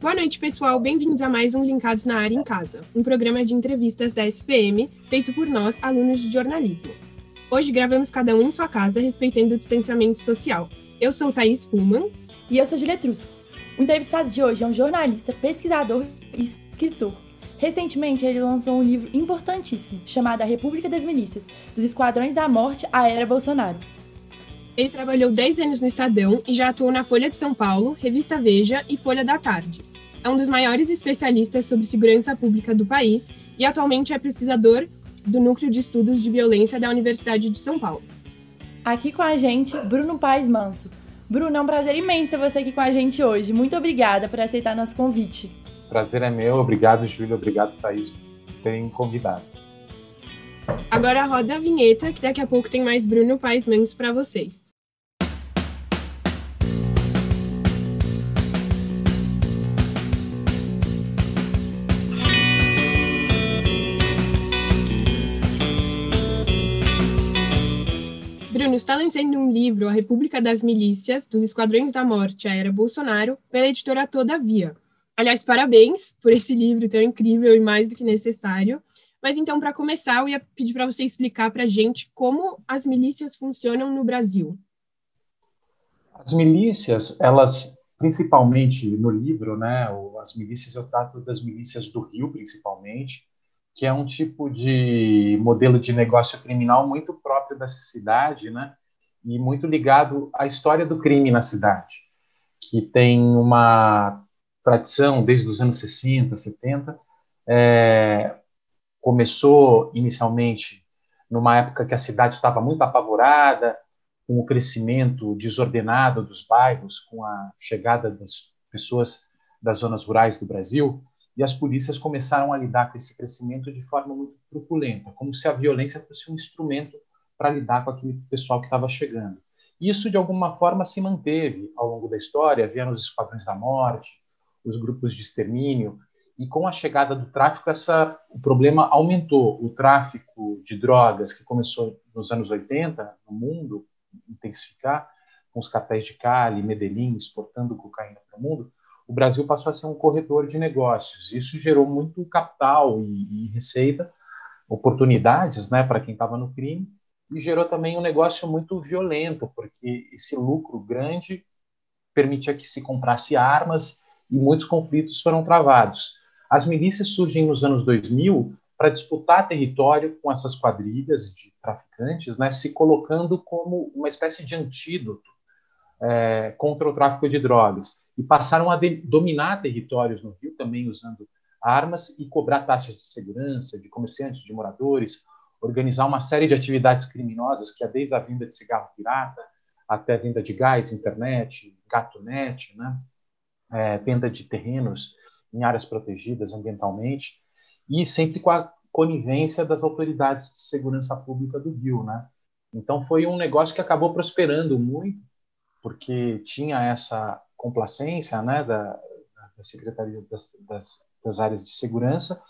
Boa noite, pessoal. Bem-vindos a mais um Linkados na Área em Casa, um programa de entrevistas da SPM, feito por nós, alunos de jornalismo. Hoje gravamos cada um em sua casa, respeitando o distanciamento social. Eu sou Thaís Fullman. E eu sou Julia Trusco. O entrevistado de hoje é um jornalista, pesquisador e escritor. Recentemente, ele lançou um livro importantíssimo, chamado A República das Milícias, dos Esquadrões da Morte à Era Bolsonaro. Ele trabalhou 10 anos no Estadão e já atuou na Folha de São Paulo, Revista Veja e Folha da Tarde. É um dos maiores especialistas sobre segurança pública do país e atualmente é pesquisador do Núcleo de Estudos de Violência da Universidade de São Paulo. Aqui com a gente, Bruno Paes Manso. Bruno, é um prazer imenso ter você aqui com a gente hoje. Muito obrigada por aceitar nosso convite. Prazer é meu. Obrigado, Júlia. Obrigado, Thaís, por terem me convidado. Agora roda a vinheta, que daqui a pouco tem mais Bruno Paes Manso para vocês. Bruno está lançando um livro, A República das Milícias, dos Esquadrões da Morte à Era Bolsonaro, pela editora Todavia. Aliás, parabéns por esse livro tão incrível e mais do que necessário. Mas então, para começar, eu ia pedir para você explicar para a gente como as milícias funcionam no Brasil. As milícias, elas, principalmente no livro, né, as milícias, eu trato das milícias do Rio, principalmente, que é um tipo de modelo de negócio criminal muito próprio da cidade, né, e muito ligado à história do crime na cidade, que tem uma tradição desde os anos 60, 70, começou inicialmente numa época que a cidade estava muito apavorada, com o crescimento desordenado dos bairros, com a chegada das pessoas das zonas rurais do Brasil, e as polícias começaram a lidar com esse crescimento de forma muito truculenta, como se a violência fosse um instrumento para lidar com aquele pessoal que estava chegando. Isso, de alguma forma, se manteve ao longo da história, vieram os esquadrões da morte, os grupos de extermínio, e com a chegada do tráfico, o problema aumentou. O tráfico de drogas, que começou nos anos 80 no mundo, intensificar, com os cartéis de Cali, Medellín, exportando cocaína para o mundo, o Brasil passou a ser um corredor de negócios. Isso gerou muito capital e receita, oportunidades, né, para quem estava no crime, e gerou também um negócio muito violento, porque esse lucro grande permitia que se comprasse armas e muitos conflitos foram travados. As milícias surgem nos anos 2000 para disputar território com essas quadrilhas de traficantes, né, se colocando como uma espécie de antídoto contra o tráfico de drogas. E passaram a dominar territórios no Rio, também usando armas, e cobrar taxas de segurança, de comerciantes, de moradores, organizar uma série de atividades criminosas, que é desde a venda de cigarro pirata, até a venda de gás, internet, gato-net, né, venda de terrenos em áreas protegidas ambientalmente, e sempre com a conivência das autoridades de segurança pública do Rio, né? Então foi um negócio que acabou prosperando muito, porque tinha essa complacência, né, da Secretaria das áreas de segurança,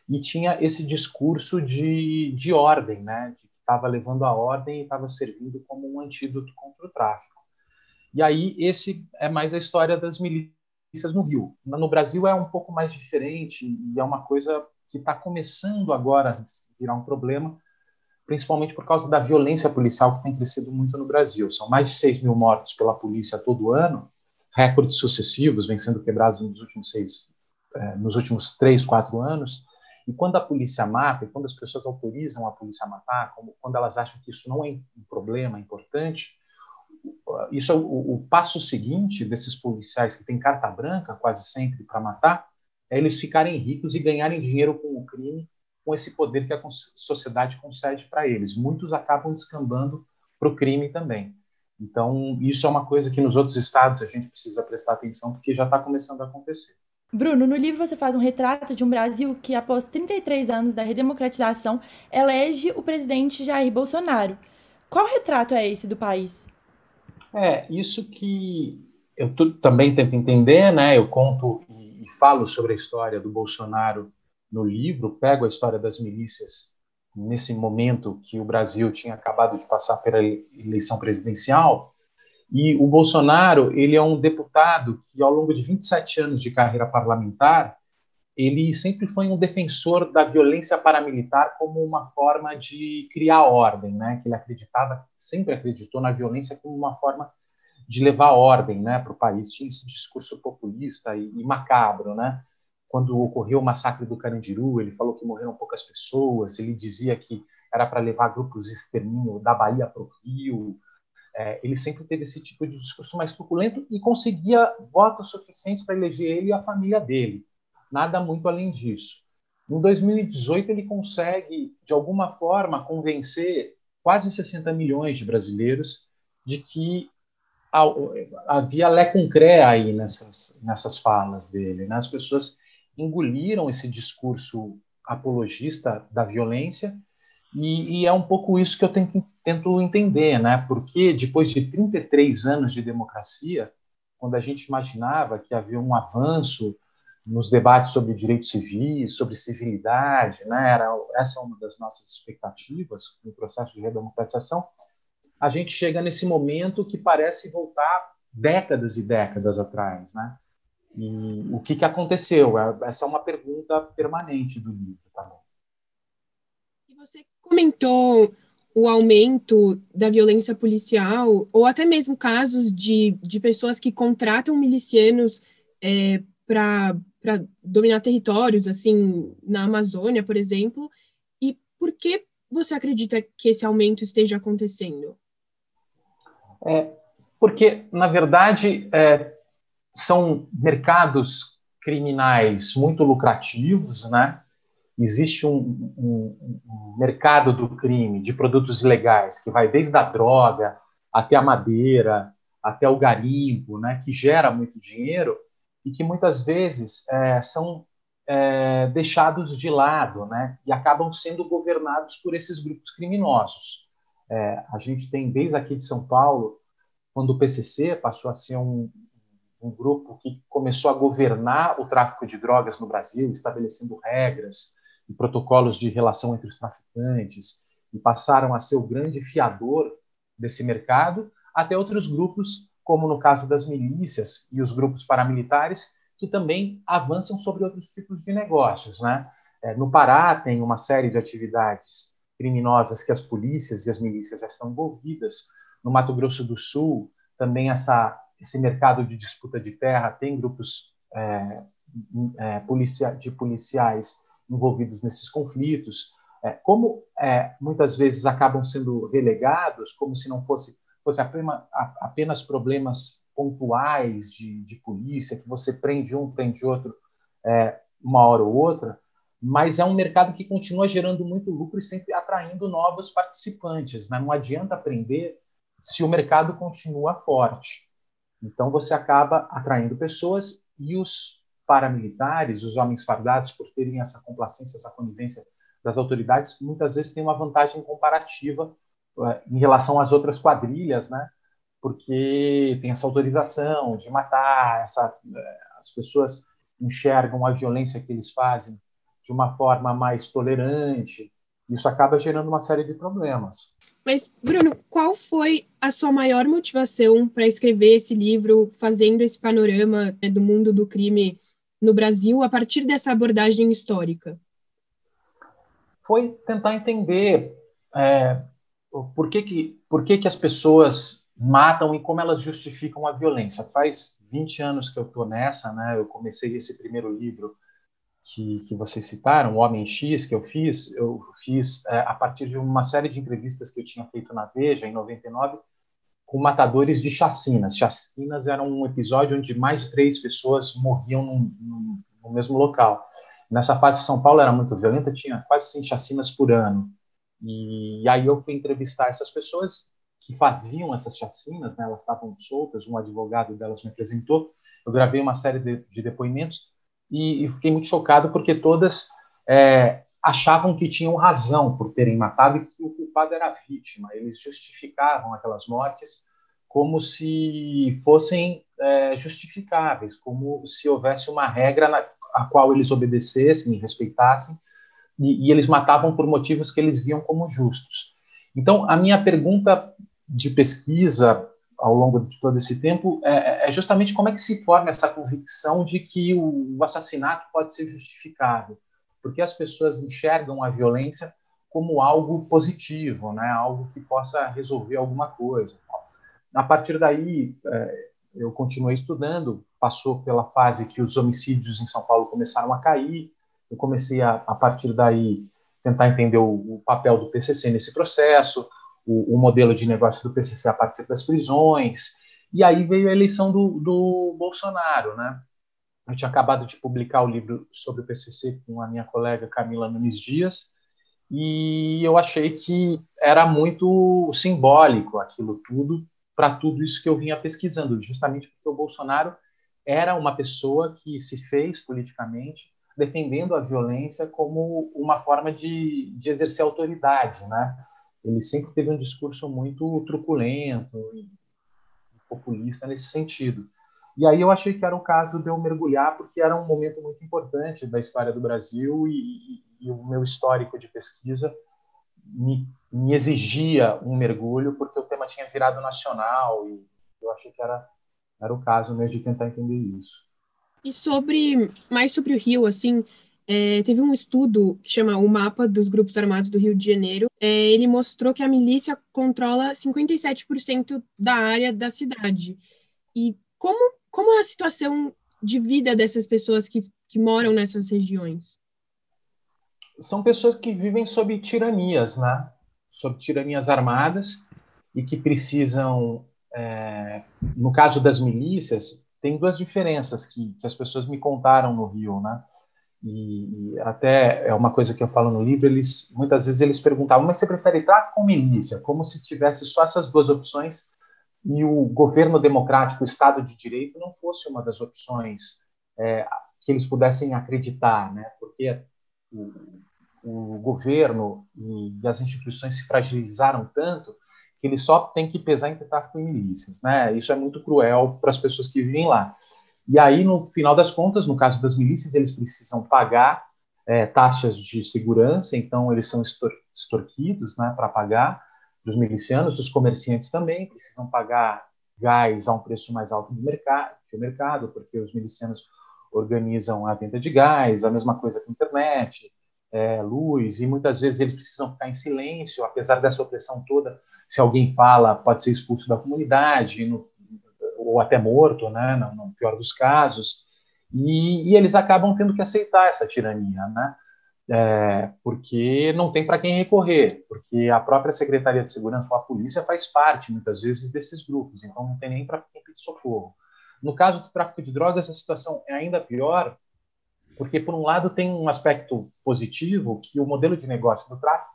e tinha esse discurso de ordem, né, de que estava levando a ordem e estava servindo como um antídoto contra o tráfico. E aí esse é mais a história das milícias no Rio. No Brasil é um pouco mais diferente, e é uma coisa que está começando agora a virar um problema, principalmente por causa da violência policial que tem crescido muito no Brasil. São mais de 6 mil mortos pela polícia todo ano, recordes sucessivos vêm sendo quebrados nos últimos 3, 4 anos, e quando a polícia mata, e quando as pessoas autorizam a polícia a matar, quando elas acham que isso não é um problema importante, isso é o passo seguinte desses policiais que têm carta branca quase sempre para matar, é eles ficarem ricos e ganharem dinheiro com o crime, com esse poder que a sociedade concede para eles. Muitos acabam descambando para o crime também. Então, isso é uma coisa que nos outros estados a gente precisa prestar atenção, porque já está começando a acontecer. Bruno, no livro você faz um retrato de um Brasil que, após 33 anos da redemocratização, elege o presidente Jair Bolsonaro. Qual retrato é esse do país? Isso que eu também tento entender, né? Eu conto e falo sobre a história do Bolsonaro no livro, pego a história das milícias nesse momento que o Brasil tinha acabado de passar pela eleição presidencial, E o Bolsonaro, ele é um deputado que, ao longo de 27 anos de carreira parlamentar, ele sempre foi um defensor da violência paramilitar como uma forma de criar ordem, né? Que ele acreditava, sempre acreditou na violência como uma forma de levar ordem, né, para o país. Tinha esse discurso populista e macabro, né? Quando ocorreu o massacre do Carandiru, ele falou que morreram poucas pessoas, ele dizia que era para levar grupos de extermínio da Bahia para o Rio. Ele sempre teve esse tipo de discurso mais truculento e conseguia votos suficientes para eleger ele e a família dele. Nada muito além disso. Em 2018, ele consegue, de alguma forma, convencer quase 60 milhões de brasileiros de que havia lé com cré aí nessas falas dele, né? As pessoas engoliram esse discurso apologista da violência e é um pouco isso que eu tento entender, né? Porque depois de 33 anos de democracia, quando a gente imaginava que havia um avanço nos debates sobre direitos civis, sobre civilidade, né? Essa é uma das nossas expectativas no processo de redemocratização. A gente chega nesse momento que parece voltar décadas e décadas atrás, né? E o que aconteceu? Essa é uma pergunta permanente do livro também. E você comentou o aumento da violência policial, ou até mesmo casos de pessoas que contratam milicianos para dominar territórios, assim, na Amazônia, por exemplo. E por que você acredita que esse aumento esteja acontecendo? Porque, na verdade, são mercados criminais muito lucrativos, né? Existe um mercado do crime, de produtos ilegais, que vai desde a droga até a madeira, até o garimpo, né? Que gera muito dinheiro e que muitas vezes são deixados de lado, né? E acabam sendo governados por esses grupos criminosos. A gente tem, desde aqui de São Paulo, quando o PCC passou a ser um grupo que começou a governar o tráfico de drogas no Brasil, estabelecendo regras e protocolos de relação entre os traficantes, e passaram a ser o grande fiador desse mercado, até outros grupos, como no caso das milícias e os grupos paramilitares, que também avançam sobre outros tipos de negócios, né? No Pará tem uma série de atividades criminosas que as polícias e as milícias já estão envolvidas. No Mato Grosso do Sul, também esse mercado de disputa de terra tem grupos de policiais envolvidos nesses conflitos. Como muitas vezes acabam sendo relegados, como se não fosse apenas problemas pontuais de polícia, que você prende um, prende outro, uma hora ou outra, mas é um mercado que continua gerando muito lucro e sempre atraindo novos participantes, né? Não adianta prender se o mercado continua forte. Então, você acaba atraindo pessoas e os paramilitares, os homens fardados, por terem essa complacência, essa conivência das autoridades, muitas vezes têm uma vantagem comparativa em relação às outras quadrilhas, né? Porque tem essa autorização de matar, as pessoas enxergam a violência que eles fazem de uma forma mais tolerante. Isso acaba gerando uma série de problemas. Mas, Bruno, qual foi a sua maior motivação para escrever esse livro, fazendo esse panorama, né, do mundo do crime no Brasil, a partir dessa abordagem histórica? Foi tentar entender por que as pessoas matam e como elas justificam a violência. Faz 20 anos que eu estou nessa, né? Eu comecei esse primeiro livro que vocês citaram, O Homem X, que eu fiz a partir de uma série de entrevistas que eu tinha feito na Veja, em 99, com matadores de chacinas. Chacinas eram um episódio onde mais de 3 pessoas morriam no mesmo local. Nessa fase, São Paulo era muito violenta, tinha quase 100 chacinas por ano. E aí eu fui entrevistar essas pessoas que faziam essas chacinas, né? Elas estavam soltas, um advogado delas me apresentou, eu gravei uma série de depoimentos e fiquei muito chocado porque todas achavam que tinham razão por terem matado e que o culpado era a vítima. Eles justificavam aquelas mortes como se fossem justificáveis, como se houvesse uma regra a qual eles obedecessem e respeitassem, e eles matavam por motivos que eles viam como justos. Então, a minha pergunta de pesquisa, ao longo de todo esse tempo é justamente como é que se forma essa convicção de que o assassinato pode ser justificado, porque as pessoas enxergam a violência como algo positivo, né? Algo que possa resolver alguma coisa. A partir daí, eu continuei estudando, passou pela fase que os homicídios em São Paulo começaram a cair, eu comecei a partir daí, tentar entender o papel do PCC nesse processo, o modelo de negócio do PCC a partir das prisões, e aí veio a eleição do Bolsonaro, né? Eu tinha acabado de publicar o livro sobre o PCC com a minha colega Camila Nunes Dias, e eu achei que era muito simbólico aquilo tudo, para tudo isso que eu vinha pesquisando, justamente porque o Bolsonaro era uma pessoa que se fez politicamente defendendo a violência como uma forma de exercer autoridade, né? Ele sempre teve um discurso muito truculento e populista nesse sentido. E aí eu achei que era o caso de eu mergulhar, porque era um momento muito importante da história do Brasil e o meu histórico de pesquisa me exigia um mergulho, porque o tema tinha virado nacional e eu achei que era o caso mesmo de tentar entender isso. E mais sobre o Rio, assim, teve um estudo que chama O Mapa dos Grupos Armados do Rio de Janeiro. Ele mostrou que a milícia controla 57% da área da cidade. E como é a situação de vida dessas pessoas que moram nessas regiões? São pessoas que vivem sob tiranias, né? Sob tiranias armadas e que precisam, no caso das milícias, tem duas diferenças que as pessoas me contaram no Rio, né? E até é uma coisa que eu falo no livro, muitas vezes eles perguntavam, mas você prefere tráfico ou milícia? Como se tivesse só essas duas opções e o governo democrático, o Estado de Direito, não fosse uma das opções que eles pudessem acreditar, né? Porque o governo e as instituições se fragilizaram tanto que eles só têm que pesar entre tráfico e milícias, né? Isso é muito cruel para as pessoas que vivem lá. E aí, no final das contas, no caso das milícias, eles precisam pagar taxas de segurança, então eles são extorquidos, né, para pagar dos milicianos. Os comerciantes também precisam pagar gás a um preço mais alto que o mercado, porque os milicianos organizam a venda de gás, a mesma coisa com a internet, luz, e muitas vezes eles precisam ficar em silêncio, apesar dessa opressão toda. Se alguém fala, pode ser expulso da comunidade, ou até morto, né, no pior dos casos, e eles acabam tendo que aceitar essa tirania, né, porque não tem para quem recorrer, porque a própria Secretaria de Segurança ou a polícia faz parte, muitas vezes, desses grupos, então não tem nem para quem pedir socorro. No caso do tráfico de drogas, a situação é ainda pior, porque, por um lado, tem um aspecto positivo, que o modelo de negócio do tráfico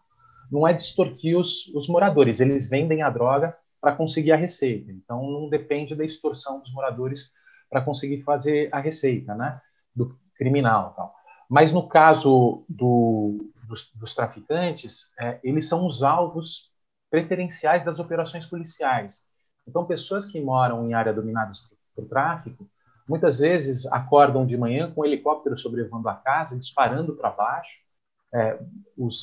não é de extorquir os moradores, eles vendem a droga para conseguir a receita. Então, não depende da extorsão dos moradores para conseguir fazer a receita, né, do criminal. Tal. Mas, no caso dos traficantes, eles são os alvos preferenciais das operações policiais. Então, pessoas que moram em áreas dominadas por tráfico, muitas vezes acordam de manhã com um helicóptero sobrevoando a casa, disparando para baixo.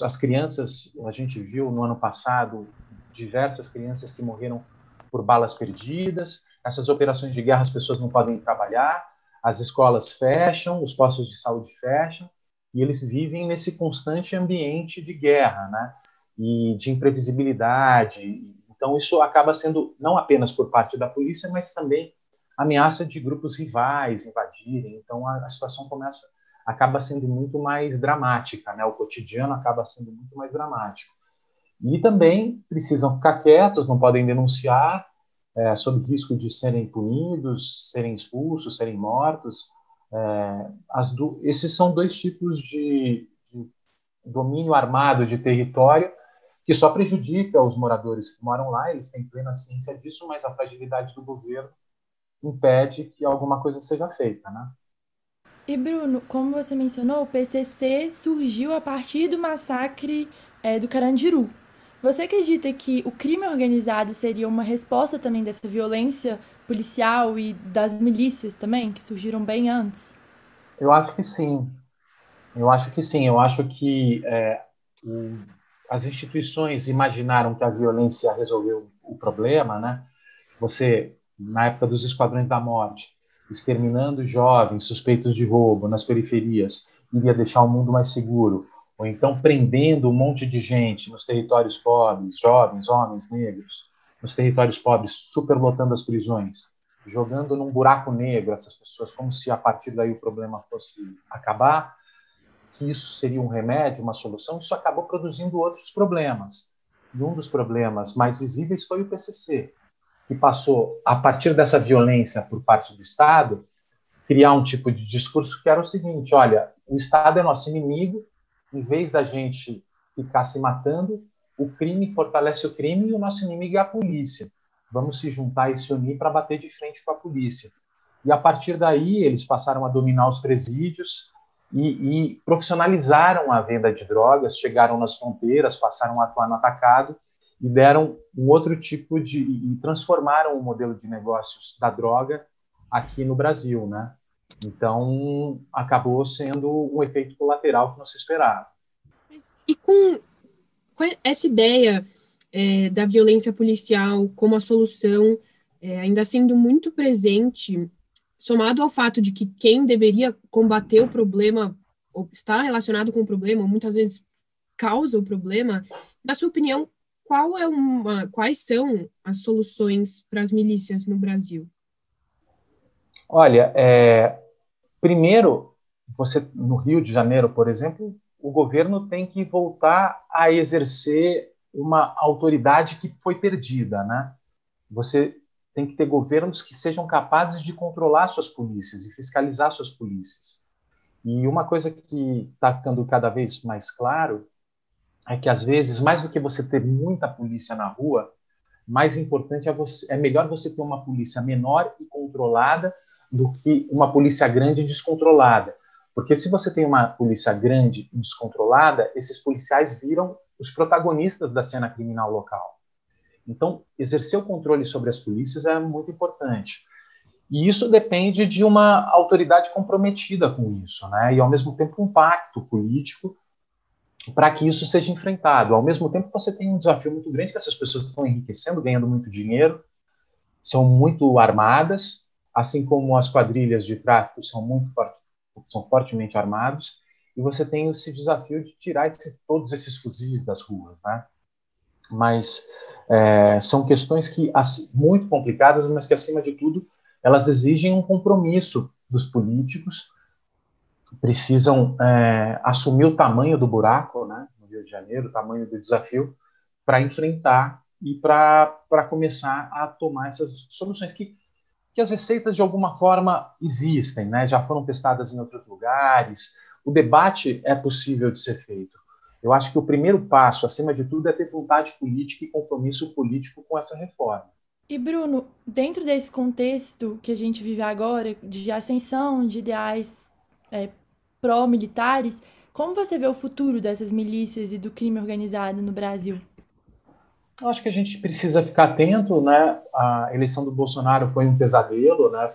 As crianças, a gente viu no ano passado diversas crianças que morreram por balas perdidas. Essas operações de guerra, as pessoas não podem trabalhar, as escolas fecham, os postos de saúde fecham, e eles vivem nesse constante ambiente de guerra, né? E de imprevisibilidade. Então, isso acaba sendo, não apenas por parte da polícia, mas também ameaça de grupos rivais invadirem. Então, a situação acaba sendo muito mais dramática, né? O cotidiano acaba sendo muito mais dramático. E também precisam ficar quietos, não podem denunciar, sob risco de serem punidos, serem expulsos, serem mortos. Esses são dois tipos de domínio armado de território que só prejudica os moradores que moram lá, eles têm plena ciência disso, mas a fragilidade do governo impede que alguma coisa seja feita, né? E Bruno, como você mencionou, o PCC surgiu a partir do massacre do Carandiru. Você acredita que o crime organizado seria uma resposta também dessa violência policial e das milícias também, que surgiram bem antes? Eu acho que sim. Eu acho que sim. Eu acho que as instituições imaginaram que a violência resolveu o problema, né? Você, na época dos Esquadrões da Morte, exterminando jovens suspeitos de roubo nas periferias, iria deixar o mundo mais seguro, ou então prendendo um monte de gente nos territórios pobres, jovens, homens, negros, nos territórios pobres, superlotando as prisões, jogando num buraco negro essas pessoas, como se a partir daí o problema fosse acabar, que isso seria um remédio, uma solução. Isso acabou produzindo outros problemas. E um dos problemas mais visíveis foi o PCC, que passou, a partir dessa violência por parte do Estado, criar um tipo de discurso que era o seguinte: olha, o Estado é nosso inimigo, em vez da gente ficar se matando, o crime fortalece o crime e o nosso inimigo é a polícia. Vamos se juntar e se unir para bater de frente com a polícia. E a partir daí eles passaram a dominar os presídios e profissionalizaram a venda de drogas, chegaram nas fronteiras, passaram a atuar no atacado e deram um outro tipo de... e transformaram o modelo de negócios da droga aqui no Brasil, né? Então, acabou sendo um efeito colateral que não se esperava. E com essa ideia da violência policial como a solução ainda sendo muito presente, somado ao fato de que quem deveria combater o problema, ou está relacionado com o problema, ou muitas vezes causa o problema, na sua opinião, quais são as soluções para as milícias no Brasil? Olha, primeiro, você no Rio de Janeiro, por exemplo, o governo tem que voltar a exercer uma autoridade que foi perdida, né? Você tem que ter governos que sejam capazes de controlar suas polícias e fiscalizar suas polícias. E uma coisa que está ficando cada vez mais claro é que, às vezes, mais do que você ter muita polícia na rua, mais importante é melhor você ter uma polícia menor e controlada do que uma polícia grande e descontrolada. Porque se você tem uma polícia grande e descontrolada, esses policiais viram os protagonistas da cena criminal local. Então, exercer o controle sobre as polícias é muito importante. E isso depende de uma autoridade comprometida com isso, né? E, ao mesmo tempo, um pacto político para que isso seja enfrentado. Ao mesmo tempo, você tem um desafio muito grande, que essas pessoas estão enriquecendo, ganhando muito dinheiro, são muito armadas, assim como as quadrilhas de tráfico são fortemente armados, e você tem esse desafio de tirar todos esses fuzis das ruas, né? Mas são questões que muito complicadas, mas que, acima de tudo, elas exigem um compromisso dos políticos, precisam assumir o tamanho do buraco, né, no Rio de Janeiro, o tamanho do desafio, para enfrentar e para começar a tomar essas soluções que as receitas, de alguma forma, existem, né, já foram testadas em outros lugares, o debate é possível de ser feito. Eu acho que o primeiro passo, acima de tudo, é ter vontade política e compromisso político com essa reforma. E, Bruno, dentro desse contexto que a gente vive agora, de ascensão de ideais pró-militares, como você vê o futuro dessas milícias e do crime organizado no Brasil? Eu acho que a gente precisa ficar atento, né? A eleição do Bolsonaro foi um pesadelo, né?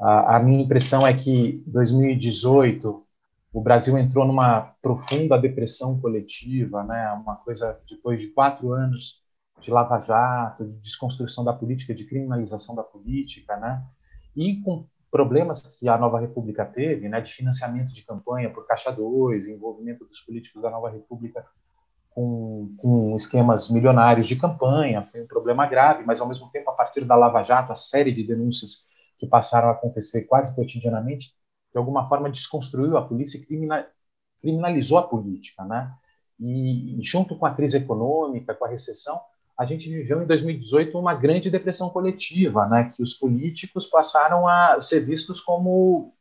A minha impressão é que 2018 o Brasil entrou numa profunda depressão coletiva, né? Uma coisa depois de 4 anos de Lava Jato, de desconstrução da política, de criminalização da política, né? E com problemas que a Nova República teve, né? De financiamento de campanha por Caixa 2, envolvimento dos políticos da Nova República com esquemas milionários de campanha, foi um problema grave, mas, ao mesmo tempo, a partir da Lava Jato, a série de denúncias que passaram a acontecer quase cotidianamente, de alguma forma desconstruiu a polícia e criminalizou a política, né? E junto com a crise econômica, com a recessão, a gente viveu em 2018 uma grande depressão coletiva, né? Que os políticos passaram a ser vistos como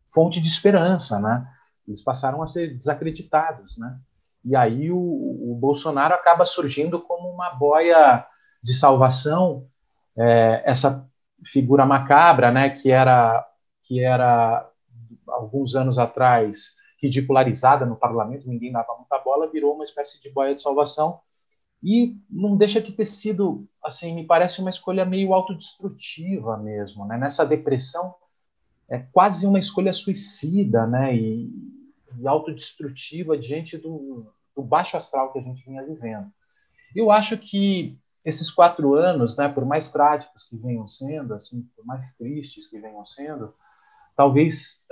fonte de esperança, né? Eles passaram a ser desacreditados, né? E aí o Bolsonaro acaba surgindo como uma boia de salvação, essa figura macabra, né, que era alguns anos atrás ridicularizada no parlamento, ninguém dava muita bola, virou uma espécie de boia de salvação e não deixa de ter sido, assim, me parece uma escolha meio autodestrutiva mesmo, né? Nessa depressão é quase uma escolha suicida, né? E autodestrutiva diante do baixo astral que a gente vinha vivendo. Eu acho que esses 4 anos, né, por mais trágicos que venham sendo, assim, por mais tristes que venham sendo, talvez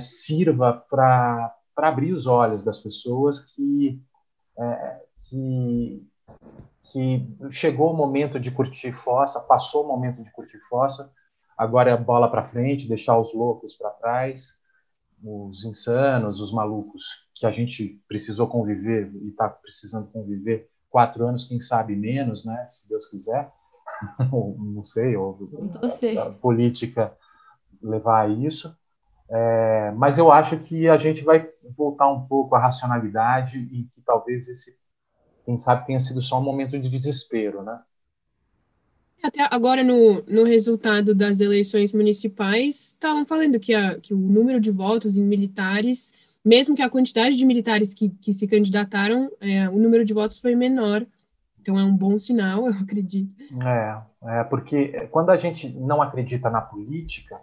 sirva para abrir os olhos das pessoas que, que chegou o momento de curtir fossa, passou o momento de curtir fossa, agora é a bola para frente, deixar os loucos para trás, os insanos, os malucos que a gente precisou conviver e está precisando conviver 4 anos, quem sabe menos, né? Se Deus quiser, não sei, ou a política levar a isso. Mas eu acho que a gente vai voltar um pouco à racionalidade e que talvez quem sabe, tenha sido só um momento de desespero, né? Até agora, no resultado das eleições municipais, estavam falando que o número de votos em militares, mesmo que a quantidade de militares que se candidataram, o número de votos foi menor. Então, é um bom sinal, eu acredito. Porque quando a gente não acredita na política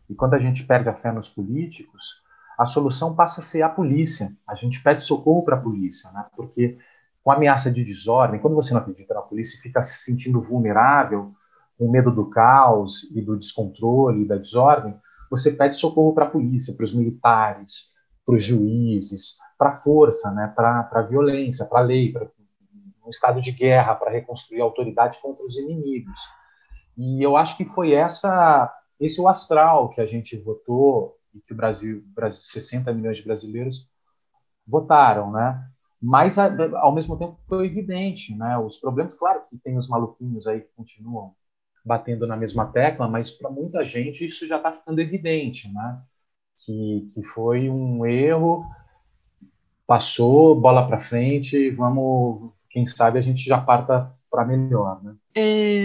e quando a gente perde a fé nos políticos, a solução passa a ser a polícia. A gente pede socorro para a polícia, né? Porque com ameaça de desordem, quando você não acredita na polícia e fica se sentindo vulnerável, com medo do caos e do descontrole e da desordem, você pede socorro para a polícia, para os militares, para os juízes, para a força, né? Para a violência, para a lei, para um estado de guerra, para reconstruir a autoridade contra os inimigos. E eu acho que foi esse o astral que a gente votou e que o Brasil 60 milhões de brasileiros votaram, né? Mas, ao mesmo tempo, foi evidente, né? Os problemas, claro que tem os maluquinhos aí que continuam batendo na mesma tecla, mas para muita gente isso já está ficando evidente, né? Que foi um erro, passou, bola para frente, vamos, quem sabe a gente já parta para melhor, né?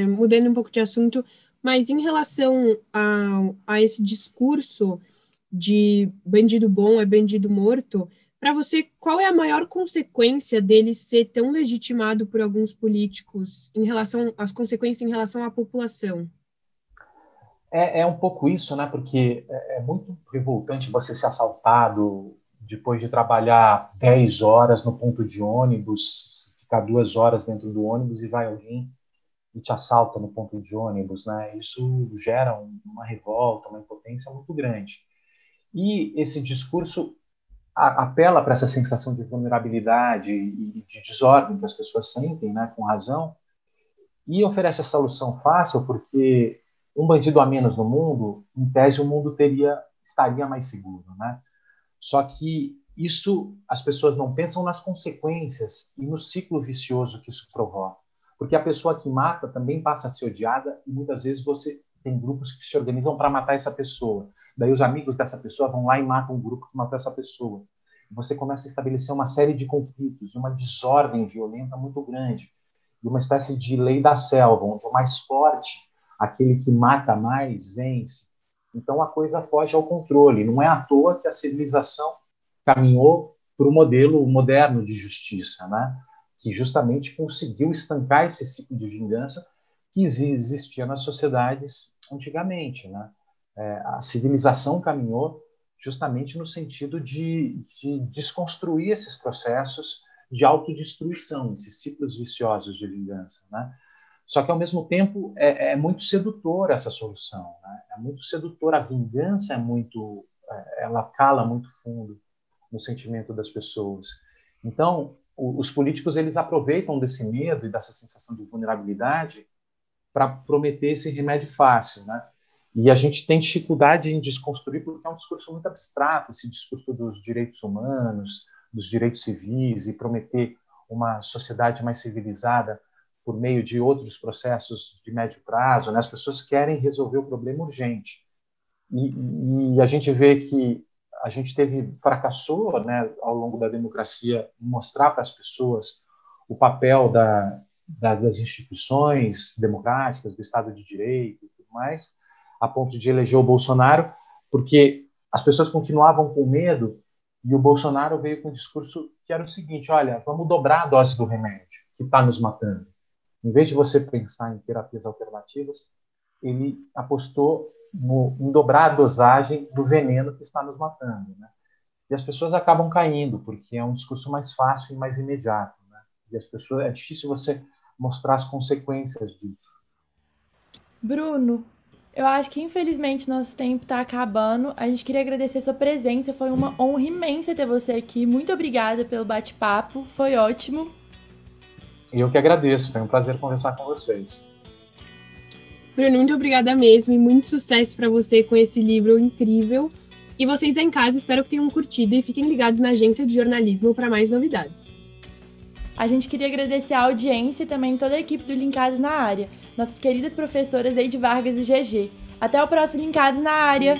Mudando um pouco de assunto, mas em relação a esse discurso de bandido bom é bandido morto, para você, qual é a maior consequência dele ser tão legitimado por alguns políticos em relação às consequências em relação à população? É um pouco isso, né? Porque é muito revoltante você ser assaltado depois de trabalhar 10 horas no ponto de ônibus, ficar 2 horas dentro do ônibus e vai alguém e te assalta no ponto de ônibus, né? Isso gera uma revolta, uma impotência muito grande. E esse discurso apela para essa sensação de vulnerabilidade e de desordem que as pessoas sentem, né? Com razão, e oferece a solução fácil porque um bandido a menos no mundo, em tese, o mundo estaria mais seguro, né? Só que isso, as pessoas não pensam nas consequências e no ciclo vicioso que isso provoca. Porque a pessoa que mata também passa a ser odiada e muitas vezes você tem grupos que se organizam para matar essa pessoa. Daí os amigos dessa pessoa vão lá e matam um grupo que matou essa pessoa. Você começa a estabelecer uma série de conflitos, uma desordem violenta muito grande, e uma espécie de lei da selva, onde o mais forte, aquele que mata mais, vence. Então a coisa foge ao controle. Não é à toa que a civilização caminhou para o modelo moderno de justiça, né? Que justamente conseguiu estancar esse ciclo de vingança que existia nas sociedades antigamente, né? A civilização caminhou justamente no sentido de desconstruir esses processos de autodestruição, esses ciclos viciosos de vingança, né? Só que, ao mesmo tempo, é muito sedutora essa solução, né? É muito sedutora. A vingança ela cala muito fundo no sentimento das pessoas. Então, os políticos eles aproveitam desse medo e dessa sensação de vulnerabilidade para prometer esse remédio fácil, né? E a gente tem dificuldade em desconstruir porque é um discurso muito abstrato, esse discurso dos direitos humanos, dos direitos civis e prometer uma sociedade mais civilizada por meio de outros processos de médio prazo, né? As pessoas querem resolver o problema urgente. E a gente vê que a gente fracassou, né, ao longo da democracia, em mostrar para as pessoas o papel das instituições democráticas, do Estado de Direito e tudo mais, a ponto de eleger o Bolsonaro, porque as pessoas continuavam com medo e o Bolsonaro veio com um discurso que era o seguinte: olha, vamos dobrar a dose do remédio que está nos matando. Em vez de você pensar em terapias alternativas, ele apostou em dobrar a dosagem do veneno que está nos matando, né? E as pessoas acabam caindo, porque é um discurso mais fácil e mais imediato, né? E as pessoas, é difícil você mostrar as consequências disso. Bruno, eu acho que infelizmente nosso tempo está acabando. A gente queria agradecer sua presença, foi uma honra imensa ter você aqui. Muito obrigada pelo bate-papo, foi ótimo. Eu que agradeço, foi um prazer conversar com vocês. Bruno, muito obrigada mesmo e muito sucesso para você com esse livro incrível. E vocês em casa, espero que tenham curtido e fiquem ligados na Agência de Jornalismo para mais novidades. A gente queria agradecer a audiência e também toda a equipe do Linkados na Área, nossas queridas professoras Eide Vargas e GG. Até o próximo Linkados na Área!